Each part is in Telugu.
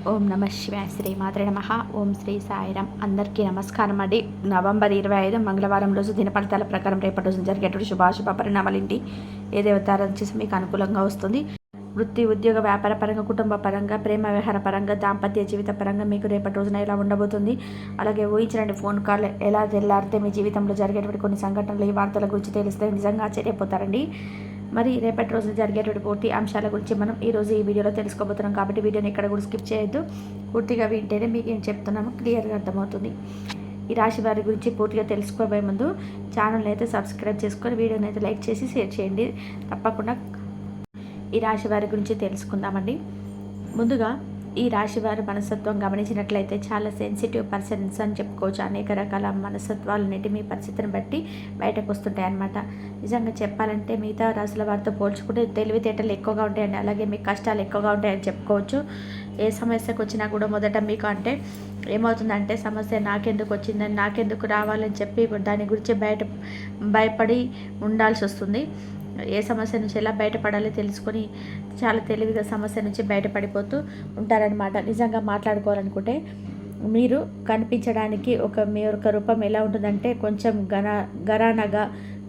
ఓం నమ శివాయ శ్రీ మాత్రే నమ. ఓం శ్రీ సాయిరాం. అందరికీ నమస్కారం అండి. నవంబర్ 25 మంగళవారం రోజు దిన ఫలితాల ప్రకారం రేపటి రోజు జరిగేటువంటి శుభాశుభ పరిణామాలేంటి, ఏ దేవతారాధన చేసి మీకు అనుకూలంగా వస్తుంది, వృత్తి ఉద్యోగ వ్యాపార పరంగా, కుటుంబ పరంగా, ప్రేమ వ్యవహార పరంగా, దాంపత్య జీవిత పరంగా మీకు రేపటి రోజున ఎలా ఉండబోతుంది, అలాగే ఊహించండి ఫోన్ కాల్ ఎలా తెల్లారితే మీ జీవితంలో జరిగేటువంటి కొన్ని సంఘటనలు ఈ వార్తల గురించి తెలిస్తే నిజంగా ఆశ్చర్యపోతారండి. మరి రేపటి రోజు జరిగేటువంటి పూర్తి అంశాల గురించి మనం ఈరోజు ఈ వీడియోలో తెలుసుకోబోతున్నాం. కాబట్టి వీడియోని ఎక్కడ కూడా స్కిప్ చేయొద్దు. పూర్తిగా వింటేనే మీకు ఏం చెప్తున్నామో క్లియర్గా అర్థమవుతుంది. ఈ రాశి వారి గురించి పూర్తిగా తెలుసుకోబోయే ముందు ఛానల్ని అయితే సబ్స్క్రైబ్ చేసుకొని వీడియోని అయితే లైక్ చేసి షేర్ చేయండి. తప్పకుండా ఈ రాశి వారి గురించి తెలుసుకుందామండి. ముందుగా ఈ రాశి వారి మనస్తత్వం గమనించినట్లయితే చాలా సెన్సిటివ్ పర్సన్స్ అని చెప్పుకోవచ్చు. అనేక రకాల మనస్తత్వాలన్నిటి మీ పరిస్థితిని బట్టి బయటకు వస్తుంటాయి అన్నమాట. నిజంగా చెప్పాలంటే మిగతా రాశుల వారితో పోల్చుకుంటే తెలివితేటలు ఎక్కువగా ఉంటాయండి. అలాగే మీకు కష్టాలు ఎక్కువగా ఉంటాయని చెప్పుకోవచ్చు. ఏ సమస్యకు వచ్చినా కూడా మొదట మీకు అంటే ఏమవుతుందంటే సమస్య నాకెందుకు వచ్చిందని, నాకెందుకు రావాలని చెప్పి దాని గురించి భయపడి ఉండాల్సి వస్తుంది. ఏ సమస్య నుంచి ఎలా బయటపడాలో తెలుసుకొని చాలా తెలివిగా సమస్య నుంచి బయటపడిపోతూ ఉంటారనమాట. నిజంగా మాట్లాడుకోవాలనుకుంటే మీరు కనిపించడానికి మీ యొక్క రూపం ఎలా ఉంటుందంటే కొంచెం గరానగా,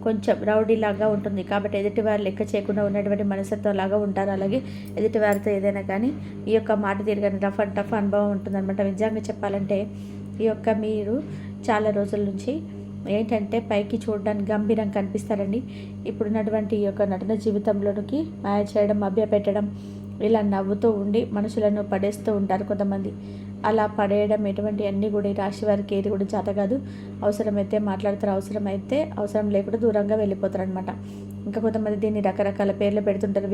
కొంచెం రౌడీలాగా ఉంటుంది. కాబట్టి ఎదుటివారు లెక్క చేయకుండా ఉన్నటువంటి మనస్తత్వం లాగా ఉంటారు. అలాగే ఎదుటివారితో ఏదైనా కానీ ఈ యొక్క మాట తిరగని రఫ్ అండ్ టఫ్ అనుభవం ఉంటుందన్నమాట. నిజంగా చెప్పాలంటే ఈ యొక్క మీరు చాలా రోజుల నుంచి ఏంటంటే పైకి చూడడానికి గంభీరంగా కనిపిస్తారండి. ఇప్పుడున్నటువంటి ఈ యొక్క నటన జీవితంలోనికి మాయ చేయడం, మభ్యపెట్టడం, ఇలా నవ్వుతూ ఉండి మనుషులను పడేస్తూ ఉంటారు కొంతమంది. అలా పడేయడం ఎటువంటి అన్నీ కూడా ఈ రాశి వారికి ఏది కూడా చేత కాదు. అవసరమైతే మాట్లాడతారు, అవసరం లేకుండా దూరంగా వెళ్ళిపోతారు అనమాట. ఇంకా కొంతమంది దీన్ని రకరకాల పేర్లు పెడుతుంటారు.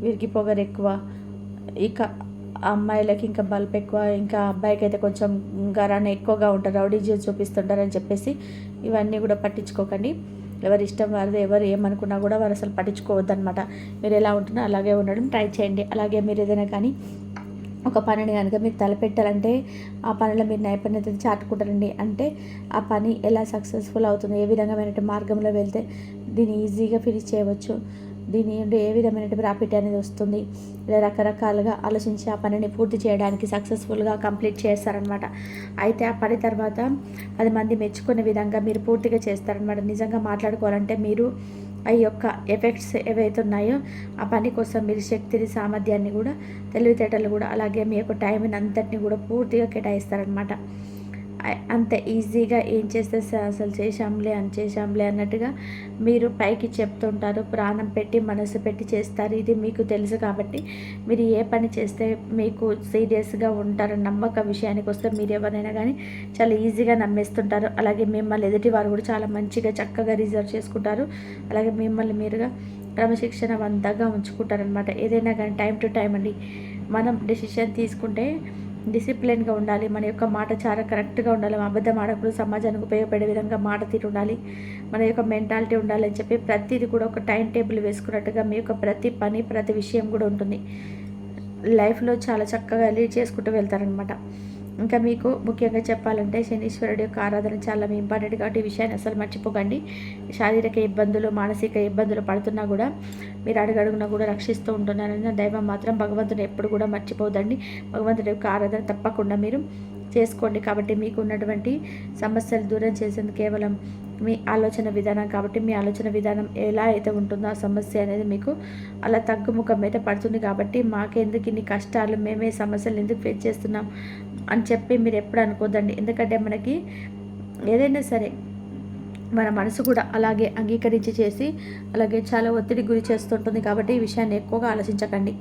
వీరికి పొగరు ఎక్కువ, ఇక అమ్మాయిలకి ఇంకా బల్బ్ ఎక్కువ, ఇంకా అబ్బాయికి అయితే కొంచెం గరాన ఎక్కువగా ఉంటారు, రౌడీ చూపిస్తుంటారని చెప్పేసి ఇవన్నీ కూడా పట్టించుకోకండి. ఎవరి ఇష్టం వారిది. ఎవరు ఏమనుకున్నా కూడా వారు అసలు పట్టించుకోవద్దనమాట. మీరు ఎలా ఉంటున్నా అలాగే ఉండడం ట్రై చేయండి. అలాగే మీరు ఏదైనా కానీ ఒక పనిని కనుక మీరు తలపెట్టాలంటే ఆ పనిలో మీరు నైపుణ్యత చాటుకుంటారండి. అంటే ఆ పని ఎలా సక్సెస్ఫుల్ అవుతుంది, ఏ విధంగా మార్గంలో వెళ్తే దీన్ని ఈజీగా ఫినిష్ చేయవచ్చు, దీని నుండి ఏ విధమైన ప్రాఫిట్ అనేది వస్తుంది, ఇలా రకరకాలుగా ఆలోచించి ఆ పనిని పూర్తి చేయడానికి సక్సెస్ఫుల్గా కంప్లీట్ చేస్తారనమాట. అయితే ఆ పని తర్వాత 10 మంది మెచ్చుకునే విధంగా మీరు పూర్తిగా చేస్తారనమాట. నిజంగా మాట్లాడుకోవాలంటే మీరు ఆ యొక్క ఎఫెక్ట్స్ ఏవైతే ఉన్నాయో ఆ పని కోసం మీరు శక్తిని, సామర్థ్యాన్ని కూడా, తెలివితేటలు కూడా, అలాగే మీ యొక్క టైంని అంతటిని కూడా పూర్తిగా కేటాయిస్తారనమాట. అంత ఈజీగా ఏం చేస్తే అసలు చేశాంలే అన్నట్టుగా మీరు పైకి చెప్తుంటారు. ప్రాణం పెట్టి, మనసు పెట్టి చేస్తారు. ఇది మీకు తెలుసు కాబట్టి మీరు ఏ పని చేస్తే మీకు సీరియస్గా ఉంటారు. నమ్మక విషయానికి వస్తే మీరు ఎవరైనా కానీ చాలా ఈజీగా నమ్మేస్తుంటారు. అలాగే మిమ్మల్ని ఎదుటి వారు కూడా చాలా మంచిగా చక్కగా రిజర్వ్ చేసుకుంటారు. అలాగే మిమ్మల్ని మీరుగా క్రమశిక్షణవంతంగా ఉంచుకుంటారనమాట. ఏదైనా కానీ టైం టు టైం అండి. మనం డెసిషన్ తీసుకుంటే డిసిప్లిన్గా ఉండాలి. మన యొక్క మాట చాలా కరెక్ట్గా ఉండాలి. అబద్ధం ఆడకూడదు. సమాజానికి ఉపయోగపడే విధంగా మాట తీరు ఉండాలి. మన యొక్క మెంటాలిటీ ఉండాలి అని చెప్పి ప్రతిదీ కూడా ఒక టైం టేబుల్ వేసుకున్నట్టుగా మీ యొక్క ప్రతి పని, ప్రతి విషయం కూడా ఉంటుంది. లైఫ్లో చాలా చక్కగా లీడ్ చేసుకుంటూ వెళ్తారనమాట. ఇంకా మీకు ముఖ్యంగా చెప్పాలంటే శనీశ్వరుడి యొక్క ఆరాధన చాలా ఇంపార్టెంట్ కాబట్టి ఈ విషయాన్ని అసలు మర్చిపోకండి. శారీరక ఇబ్బందులు, మానసిక ఇబ్బందులు పడుతున్నా కూడా మీరు అడుగడుగునా కూడా రక్షిస్తూ ఉంటున్నారని దైవం మాత్రం భగవంతుని ఎప్పుడు కూడా మర్చిపోదండి. భగవంతుడి యొక్క ఆరాధన తప్పకుండా మీరు చేసుకోండి. కాబట్టి మీకు ఉన్నటువంటి సమస్యలు దూరం చేసేందుకు కేవలం మీ ఆలోచన విధానం కాబట్టి మీ ఆలోచన విధానం ఎలా అయితే ఉంటుందో ఆ సమస్య అనేది మీకు అలా తగ్గుముఖం అయితే పడుతుంది. కాబట్టి మాకెందుకు ఇన్ని కష్టాలు, మేమే సమస్యలు ఎందుకు ఫేస్ చేస్తున్నాం అని చెప్పి మీరు ఎప్పుడు అనుకోదండి. ఎందుకంటే మనకి ఏదైనా సరే మన మనసు కూడా అలాగే అంగీకరించి చేసి అలాగే చాలా ఒత్తిడి గురి చేస్తుంటుంది. కాబట్టి ఈ విషయాన్ని ఎక్కువగా ఆలోచించకండి.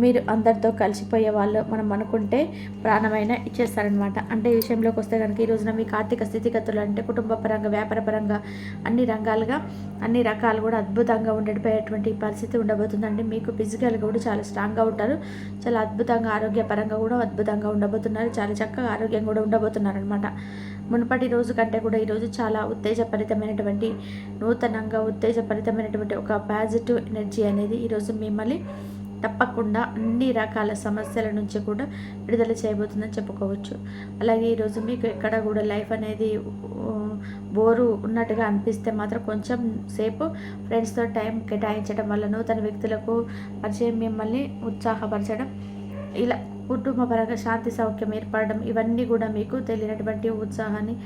మీరు అందరితో కలిసిపోయే వాళ్ళు మనం అనుకుంటే ప్రాణమైన ఇచ్చేస్తారనమాట. అంటే ఈ విషయంలోకి వస్తే కనుక ఈ రోజున మీకు ఆర్థిక స్థితిగతులు అంటే కుటుంబ పరంగా, వ్యాపార పరంగా అన్ని రంగాలుగా అన్ని రకాలు కూడా అద్భుతంగా ఉండడిపోయేటువంటి పరిస్థితి ఉండబోతుందండి. మీకు ఫిజికల్గా కూడా చాలా స్ట్రాంగ్గా ఉంటారు. చాలా అద్భుతంగా ఆరోగ్యపరంగా కూడా అద్భుతంగా ఉండబోతున్నారు. చాలా చక్కగా ఆరోగ్యంగా కూడా ఉండబోతున్నారు అనమాట. మునుపటి రోజు కంటే కూడా ఈరోజు చాలా ఉత్తేజభరితమైనటువంటి, నూతనంగా ఉత్తేజభరితమైనటువంటి ఒక పాజిటివ్ ఎనర్జీ అనేది ఈరోజు మిమ్మల్ని తప్పకుండా అన్ని రకాల సమస్యల నుంచి కూడా విడుదల చేయబోతుందని చెప్పుకోవచ్చు. అలాగే ఈరోజు మీకు ఎక్కడ కూడా లైఫ్ అనేది బోరు ఉన్నట్టుగా అనిపిస్తే మాత్రం కొంచెం సేపు ఫ్రెండ్స్తో టైం కేటాయించడం వల్ల, నూతన వ్యక్తులకు పరిచయం, మిమ్మల్ని ఉత్సాహపరచడం, ఇలా కుటుంబ పరంగా శాంతి సౌఖ్యం ఏర్పడడం, ఇవన్నీ కూడా మీకు తెలియనటువంటి ఉత్సాహాన్ని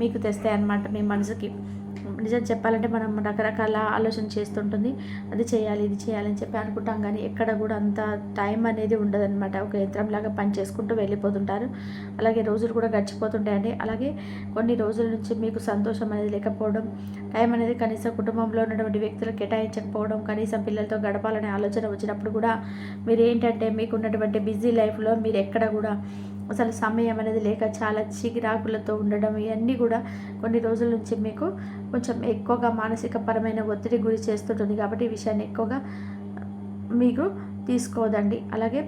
మీకు తెస్తాయి అన్నమాట మీ మనసుకి. నిజం చెప్పాలంటే మనం రకరకాల ఆలోచన చేస్తుంటుంది. అది చేయాలి, ఇది చేయాలి అని చెప్పి అనుకుంటాం, కానీ ఎక్కడ కూడా అంత టైం అనేది ఉండదన్నమాట. ఒక యంత్రంలాగా పని చేసుకుంటూ వెళ్ళిపోతుంటారు. అలాగే రోజులు కూడా గడిచిపోతుంటాయండి. అలాగే కొన్ని రోజుల నుంచి మీకు సంతోషం అనేది లేకపోవడం, టైం అనేది కనీసం కుటుంబంలో ఉన్నటువంటి వ్యక్తులకు కేటాయించకపోవడం, కనీసం పిల్లలతో గడపాలనే ఆలోచన వచ్చినప్పుడు కూడా మీరు ఏంటంటే మీకు ఉన్నటువంటి బిజీ లైఫ్లో మీరు ఎక్కడ కూడా అసలు సమయం అనేది లేక చాలా చిరాకులతో ఉండడం, ఇవన్నీ కూడా కొన్ని రోజుల నుంచి మీకు కొంచెం ఎక్కువగా మానసిక పరమైన ఒత్తిడి గురి చేస్తుంటుంది. కాబట్టి ఈ విషయాన్ని ఎక్కువగా మీకు తీసుకోవద్దండి. అలాగే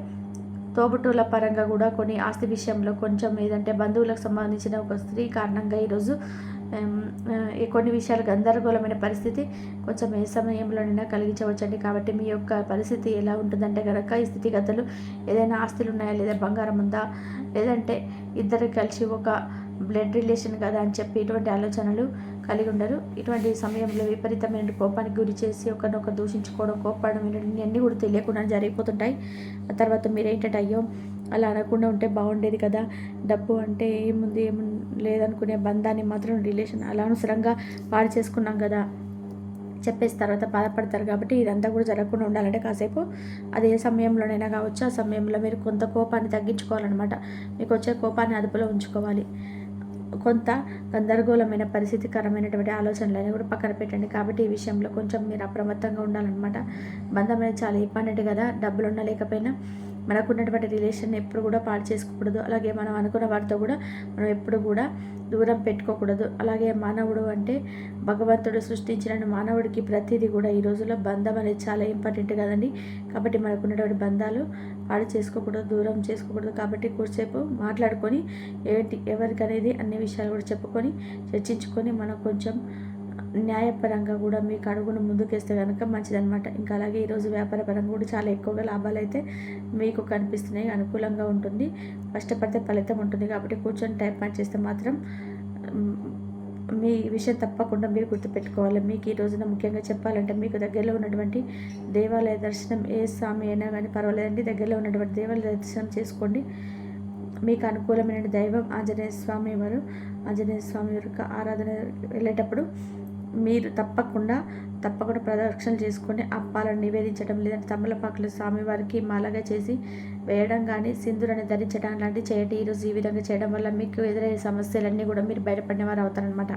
తోబుట్టువుల పరంగా కూడా కొన్ని ఆస్తి విషయంలో కొంచెం ఏదంటే బంధువులకు సంబంధించిన ఒక స్త్రీ కారణంగా ఈరోజు కొన్ని విషయాలు గందరగోళమైన పరిస్థితి కొంచెం ఏ సమయంలోనైనా కలిగించవచ్చండి. కాబట్టి మీ యొక్క పరిస్థితి ఎలా ఉంటుందంటే కనుక ఈ స్థితిగతులు ఏదైనా ఆస్తులు ఉన్నాయా, లేదా బంగారం ఉందా, లేదంటే ఇద్దరు కలిసి ఒక బ్లడ్ రిలేషన్ కదా అని చెప్పి ఇటువంటి ఆలోచనలు కలిగి ఉండరు. ఇటువంటి సమయంలో విపరీతమైన కోపానికి గురి చేసి ఒకరినొకరు దూషించుకోవడం, కోప్పడడం, ఇవన్నీ కూడా తెలియకుండా జరిగిపోతుంటాయి. ఆ తర్వాత మీరు ఏంటంటే అయ్యో అలా అనకుండా ఉంటే బాగుండేది కదా, డబ్బు అంటే ఏముంది లేదనుకునే బంధాన్ని మాత్రం రిలేషన్ అలా అనవసరంగా పాడు చేసుకున్నాం కదా చెప్పేసి తర్వాత బాధపడతారు. కాబట్టి ఇదంతా కూడా జరగకుండా ఉండాలంటే కాసేపు అది ఏ సమయంలోనైనా కావచ్చు, ఆ సమయంలో మీరు కొంత కోపాన్ని తగ్గించుకోవాలన్నమాట. మీకు వచ్చే కోపాన్ని అదుపులో ఉంచుకోవాలి. కొంత గందరగోళమైన పరిస్థితికరమైనటువంటి ఆలోచనలని కూడా పక్కన పెట్టండి. కాబట్టి ఈ విషయంలో కొంచెం మీరు అప్రమత్తంగా ఉండాలన్నమాట. బంధం అనేది చాలా ఇంపార్టెంట్ కదా, డబ్బులు ఉన్నా లేకపోయినా మనకున్నటువంటి రిలేషన్ ఎప్పుడు కూడా పాడు చేసుకోకూడదు. అలాగే మనం అనుకున్న వారితో కూడా మనం ఎప్పుడు కూడా దూరం పెట్టుకోకూడదు. అలాగే మానవుడు అంటే భగవంతుడు సృష్టించిన మానవుడికి ప్రతిదీ కూడా ఈ రోజుల్లో బంధం అనేది చాలా ఇంపార్టెంట్ కదండి. కాబట్టి మనకున్నటువంటి బంధాలు పాడు చేసుకోకూడదు, దూరం చేసుకోకూడదు. కాబట్టి కూర్చేపు మాట్లాడుకొని ఎవరికనేది అన్ని విషయాలు కూడా చెప్పుకొని చర్చించుకొని మనం కొంచెం న్యాయపరంగా కూడా మీకు అడుగును ముందుకేస్తే కనుక మంచిదన్నమాట. ఇంకా అలాగే ఈరోజు వ్యాపారపరంగా కూడా చాలా ఎక్కువగా లాభాలు అయితే మీకు కనిపిస్తున్నాయి, అనుకూలంగా ఉంటుంది, కష్టపడితే ఫలితం ఉంటుంది. కాబట్టి కూర్చొని టైం పాస్ చేస్తే మాత్రం మీ విషయం తప్పకుండా మీరు గుర్తుపెట్టుకోవాలి. మీకు ఈ రోజున ముఖ్యంగా చెప్పాలంటే మీకు దగ్గరలో ఉన్నటువంటి దేవాలయ దర్శనం, ఏ స్వామి అయినా కానీ పర్వాలేదండి, దగ్గరలో ఉన్నటువంటి దేవాలయ దర్శనం చేసుకోండి. మీకు అనుకూలమైన దైవం ఆంజనేయ స్వామి వారు. ఆంజనేయ స్వామి యొక్క ఆరాధన వెళ్ళేటప్పుడు మీరు తప్పకుండా ప్రదక్షిణలు చేసుకొని అప్పాలను నివేదించడం, లేదంటే తమలపాకులు స్వామివారికి మాలగా చేసి వేయడం కానీ, సింధూరాన్ని ధరించడం లాంటివి చేయండి. ఈరోజు ఈ విధంగా చేయడం వల్ల మీకు ఎదురయ్యే సమస్యలన్నీ కూడా మీరు బయటపడిన వారు అవుతారనమాట.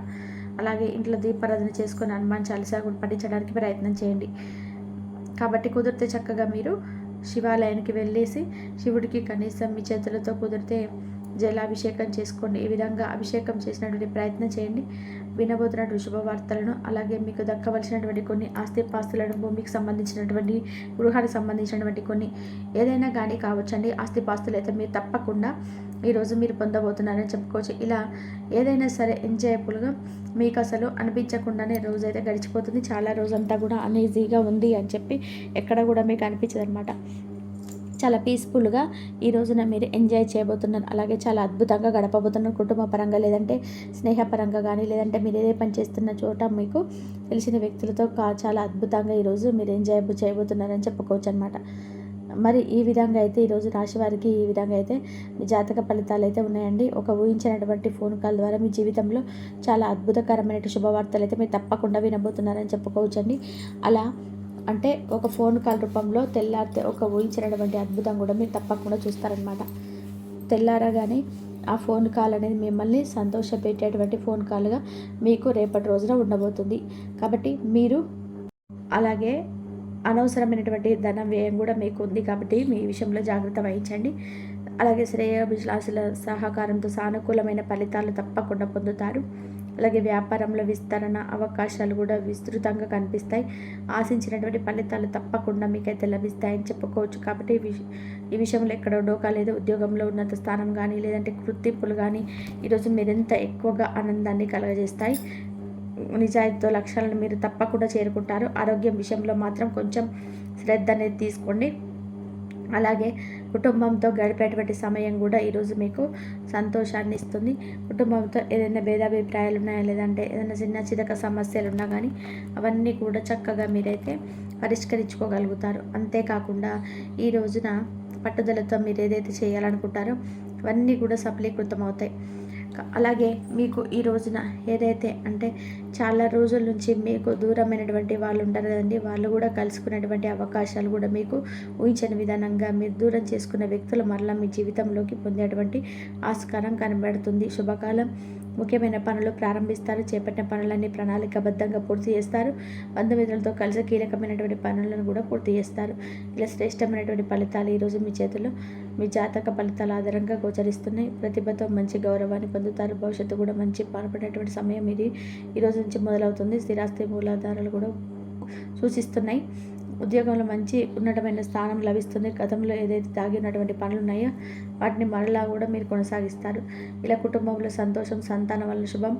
అలాగే ఇంట్లో దీపారాధన చేసుకొని హనుమాన్ చాలీసా కూడా పఠించడానికి ప్రయత్నం చేయండి. కాబట్టి కుదిరితే చక్కగా మీరు శివాలయానికి వెళ్ళేసి శివుడికి కనీసం మీ చేతులతో కుదిరితే జలాభిషేకం చేసుకోండి. ఈ విధంగా అభిషేకం చేసినటువంటి ప్రయత్నం చేయండి. వినబోతున్నటువంటి శుభవార్తలను, అలాగే మీకు దక్కవలసినటువంటి కొన్ని ఆస్తిపాస్తులను, భూమికి సంబంధించినటువంటి, గృహానికి సంబంధించినటువంటి కొన్ని ఏదైనా కానీ కావచ్చండి. ఆస్తిపాస్తులు అయితే మీరు తప్పకుండా ఈరోజు మీరు పొందబోతున్నారని చెప్పుకోవచ్చు. ఇలా ఏదైనా సరే ఎంజాయబుల్గా మీకు అసలు అనిపించకుండానే రోజైతే గడిచిపోతుంది. చాలా రోజంతా కూడా అన్ఈజీగా ఉంది అని చెప్పి ఎక్కడ కూడా మీకు అనిపించదు అనమాట. చాలా పీస్ఫుల్గా ఈ రోజున మీరు ఎంజాయ్ చేయబోతున్నారు. అలాగే చాలా అద్భుతంగా గడపబోతున్నారు. కుటుంబ పరంగా, లేదంటే స్నేహపరంగా కానీ, లేదంటే మీరు ఏదే పని చేస్తున్న చోట మీకు తెలిసిన వ్యక్తులతో చాలా అద్భుతంగా ఈరోజు మీరు ఎంజాయ్ చేయబోతున్నారని చెప్పుకోవచ్చు అనమాట. మరి ఈ విధంగా అయితే ఈరోజు రాశి వారికి ఈ విధంగా అయితే మీ జాతక ఫలితాలు అయితే ఉన్నాయండి. ఒక ఊహించినటువంటి ఫోన్ కాల్ ద్వారా మీ జీవితంలో చాలా అద్భుతకరమైన శుభవార్తలు అయితే మీరు తప్పకుండా వినబోతున్నారని చెప్పుకోవచ్చండి. అలా అంటే ఒక ఫోన్ కాల్ రూపంలో తెల్లారితే ఒక ఊహించినటువంటి అద్భుతం కూడా మీరు తప్పకుండా చూస్తారనమాట. తెల్లారగానే ఆ ఫోన్ కాల్ అనేది మిమ్మల్ని సంతోషపెట్టేటువంటి ఫోన్ కాల్గా మీకు రేపటి రోజున ఉండబోతుంది. కాబట్టి మీరు అలాగే అనవసరమైనటువంటి ధన వ్యయం కూడా మీకు ఉంది. కాబట్టి మీ విషయంలో జాగ్రత్త వహించండి. అలాగే శ్రేయోభిలాషుల సహకారంతో సానుకూలమైన ఫలితాలు తప్పకుండా పొందుతారు. అలాగే వ్యాపారంలో విస్తరణ అవకాశాలు కూడా విస్తృతంగా కనిపిస్తాయి. ఆశించినటువంటి ఫలితాలు తప్పకుండా మీకైతే లభిస్తాయని చెప్పుకోవచ్చు. కాబట్టి ఈ విషయంలో ఎక్కడ డోకా లేదు. ఉద్యోగంలో ఉన్నత స్థానం కానీ, లేదంటే గుర్తింపులు కానీ ఈరోజు మీరెంత ఎక్కువగా ఆనందాన్ని కలగజేస్తాయి. నిజాయితీతో లక్ష్యాలను మీరు తప్పకుండా చేరుకుంటారు. ఆరోగ్యం విషయంలో మాత్రం కొంచెం శ్రద్ధ అనేది తీసుకోండి. అలాగే కుటుంబంతో గడిపేటువంటి సమయం కూడా ఈరోజు మీకు సంతోషాన్ని ఇస్తుంది. కుటుంబంతో ఏదైనా భేదాభిప్రాయాలు ఉన్నాయా, లేదంటే ఏదైనా చిన్న చితక సమస్యలు ఉన్నా కానీ అవన్నీ కూడా చక్కగా మీరైతే పరిష్కరించుకోగలుగుతారు. అంతేకాకుండా ఈ రోజున పట్టుదలతో మీరు ఏదైతే చేయాలనుకుంటారో అవన్నీ కూడా సఫలీకృతం అవుతాయి. అలాగే మీకు ఈ రోజున ఏదైతే అంటే చాలా రోజుల నుంచి మీకు దూరమైనటువంటి వాళ్ళు ఉంటారు కదండి, వాళ్ళు కూడా కలుసుకునేటువంటి అవకాశాలు కూడా మీకు ఊహించని విధానంగా మీరు దూరం చేసుకున్న వ్యక్తులు మరలా మీ జీవితంలోకి పొందేటువంటి ఆస్కారం కనబడుతుంది. శుభకాలం. ముఖ్యమైన పనులు ప్రారంభిస్తారు. చేపట్టిన పనులన్నీ ప్రణాళికాబద్ధంగా పూర్తి చేస్తారు. బంధుమిత్రులతో కలిసి కీలకమైనటువంటి పనులను కూడా పూర్తి చేస్తారు. ఇలా శ్రేష్టమైనటువంటి ఫలితాలు ఈరోజు మీ చేతిలో మీ జాతక ఫలితాల ఆధారంగా గోచరిస్తున్నాయి. ప్రతిభతో మంచి గౌరవాన్ని పొందుతారు. భవిష్యత్తు కూడా మంచి పాల్పడేటువంటి సమయం ఇది ఈరోజు నుంచి మొదలవుతుంది. స్థిరాస్తి మూలాధారాలు కూడా సూచిస్తున్నాయి. ఉద్యోగంలో మంచి ఉన్నతమైన స్థానం లభిస్తుంది. గతంలో ఏదైతే దాగి ఉన్నటువంటి పనులు ఉన్నాయో వాటిని మరలా కూడా మీరు కొనసాగిస్తారు. ఇలా కుటుంబంలో సంతోషం, సంతానం వల్ల శుభం.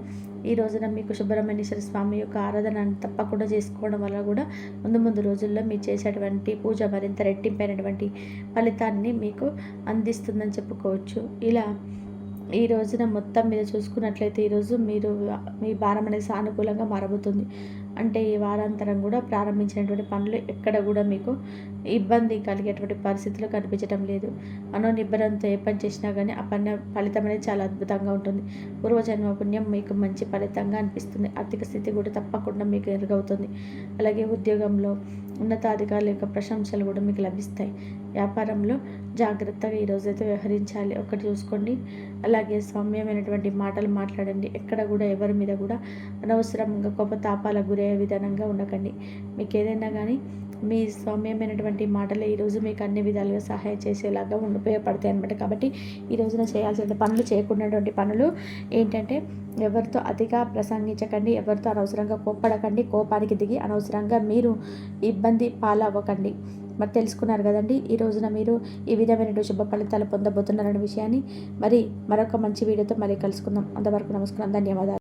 ఈ రోజున మీకు సుబ్రహ్మణ్యేశ్వర స్వామి యొక్క ఆరాధన తప్పకుండా చేసుకోవడం వల్ల కూడా ముందు రోజుల్లో మీరు చేసేటువంటి పూజ మరింత రెట్టింపైనటువంటి ఫలితాన్ని మీకు అందిస్తుందని చెప్పుకోవచ్చు. ఇలా ఈ రోజున మొత్తం మీద చూసుకున్నట్లయితే ఈరోజు మీరు మీ భారం అనేది సానుకూలంగా మారబోతుంది. అంటే ఈ వారాంతరం కూడా ప్రారంభించినటువంటి పనులు ఎక్కడ కూడా మీకు ఇబ్బంది కలిగేటువంటి పరిస్థితులు కనిపించడం లేదు. మనోనిబ్బరంతో ఏ పని చేసినా కానీ ఆ పని ఫలితం అనేది చాలా అద్భుతంగా ఉంటుంది. పూర్వజన్మ పుణ్యం మీకు మంచి ఫలితంగా అనిపిస్తుంది. ఆర్థిక స్థితి కూడా తప్పకుండా మీకు ఎరుగవుతుంది. అలాగే ఉద్యోగంలో ఉన్నతాధికారుల యొక్క ప్రశంసలు కూడా మీకు లభిస్తాయి. వ్యాపారంలో జాగ్రత్తగా ఈరోజైతే వ్యవహరించాలి. ఒకటి చూసుకోండి. అలాగే సౌమ్యమైనటువంటి మాటలు మాట్లాడండి. ఎక్కడ కూడా ఎవరి మీద కూడా అనవసరంగా కోపతాపాలకు గురయ్యే విధానంగా ఉండకండి. మీకు ఏదైనా కానీ మీ సౌమ్యమైనటువంటి మాటలే ఈరోజు మీకు అన్ని విధాలుగా సహాయం చేసేలాగా ఉపయోగపడతాయి అన్నమాట. కాబట్టి ఈ రోజున చేయాల్సిన పనులు, చేయకున్నటువంటి పనులు ఏంటంటే ఎవరితో అతిగా ప్రసంగించకండి, ఎవరితో అనవసరంగా కోప్పడకండి, కోపానికి దిగి అనవసరంగా మీరు ఇబ్బంది పాలవ్వకండి. మరి తెలుసుకున్నారు కదండి, ఈ రోజున మీరు ఈ విధమైనటువంటి శుభ ఫలితాలు పొందబోతున్నారనే విషయాన్ని. మరి మరొక మంచి వీడియోతో మళ్ళీ కలుసుకుందాం. అంతవరకు నమస్కారం, ధన్యవాదాలు.